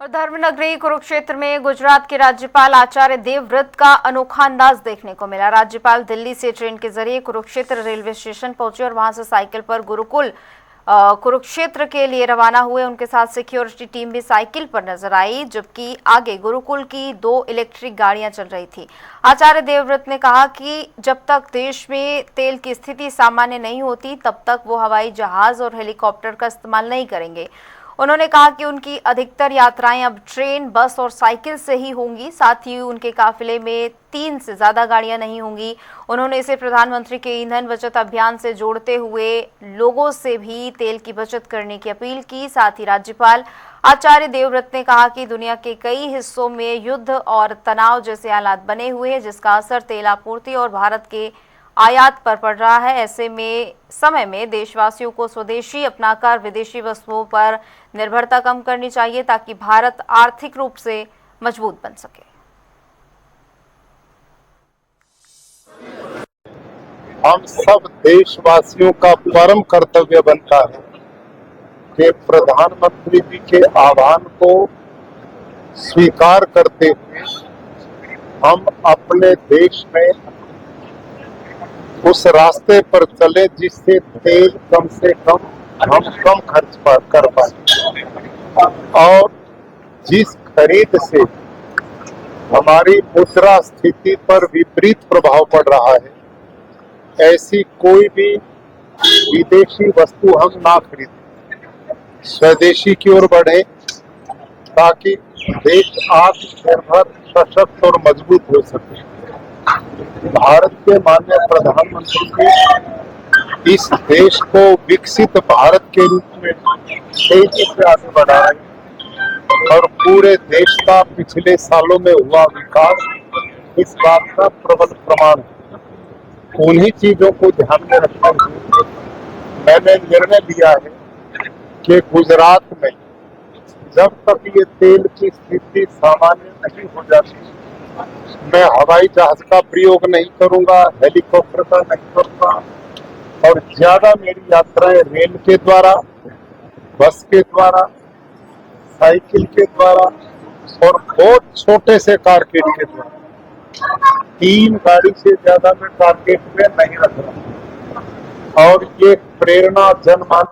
और धर्मनगरी कुरुक्षेत्र में गुजरात के राज्यपाल आचार्य देवव्रत का अनोखा अंदाज देखने को मिला। राज्यपाल दिल्ली से ट्रेन के जरिए कुरुक्षेत्र रेलवे स्टेशन पहुंचे और वहां से साइकिल पर गुरुकुल कुरुक्षेत्र के लिए रवाना हुए। उनके साथ सिक्योरिटी टीम भी साइकिल पर नजर आई, जबकि आगे गुरुकुल की 2 इलेक्ट्रिक गाड़ियां चल रही थी। आचार्य देवव्रत ने कहा कि जब तक देश में तेल की स्थिति सामान्य नहीं होती, तब तक वो हवाई जहाज और हेलीकॉप्टर का इस्तेमाल नहीं करेंगे। उन्होंने कहा कि उनकी अधिकतर यात्राएं अब ट्रेन, बस और साइकिल से ही होंगी। साथ ही उनके काफिले में 3 से ज्यादा गाड़ियां नहीं होंगी। उन्होंने इसे प्रधानमंत्री के ईंधन बचत अभियान से जोड़ते हुए लोगों से भी तेल की बचत करने की अपील की। साथ ही राज्यपाल आचार्य देवव्रत ने कहा कि दुनिया के कई हिस्सों में युद्ध और तनाव जैसे हालात बने हुए हैं, जिसका असर तेल आपूर्ति और भारत के आयात पर पड़ रहा है। ऐसे में समय में देशवासियों को स्वदेशी अपनाकर विदेशी वस्तुओं पर निर्भरता कम करनी चाहिए, ताकि भारत आर्थिक रूप से मजबूत बन सके। हम सब देशवासियों का परम कर्तव्य बनता है कि प्रधानमंत्री जी के आह्वान को स्वीकार करते हुए हम अपने देश में उस रास्ते पर चले जिससे तेल कम से कम हम कम खर्च कर पाए, और जिस खरीद से हमारी मुद्रा स्थिति पर विपरीत प्रभाव पड़ रहा है, ऐसी कोई भी विदेशी वस्तु हम ना खरीदें, स्वदेशी की ओर बढ़े, ताकि देश आत्मनिर्भर, सशक्त और मजबूत हो सके। भारत के माननीय प्रधानमंत्री जी इस देश को विकसित भारत के रूप में तेजी से आगे बढ़ा रहे हैं, और पूरे देश का पिछले सालों में हुआ विकास इस बात का प्रबल प्रमाण है। उन्हीं चीजों को ध्यान में रखते हुए मैंने निर्णय लिया है कि गुजरात में जब तक ये तेल की स्थिति सामान्य नहीं हो जाती, मैं हवाई जहाज का प्रयोग नहीं करूंगा, हेलीकॉप्टर का नहीं करूंगा, और ज्यादा मेरी यात्राएं रेल के द्वारा, बस के द्वारा, साइकिल के द्वारा और बहुत छोटे से कारकेट के द्वारा। 3 गाड़ी से ज्यादा मैं कारकेट में नहीं रख रहा, और ये प्रेरणा जनमान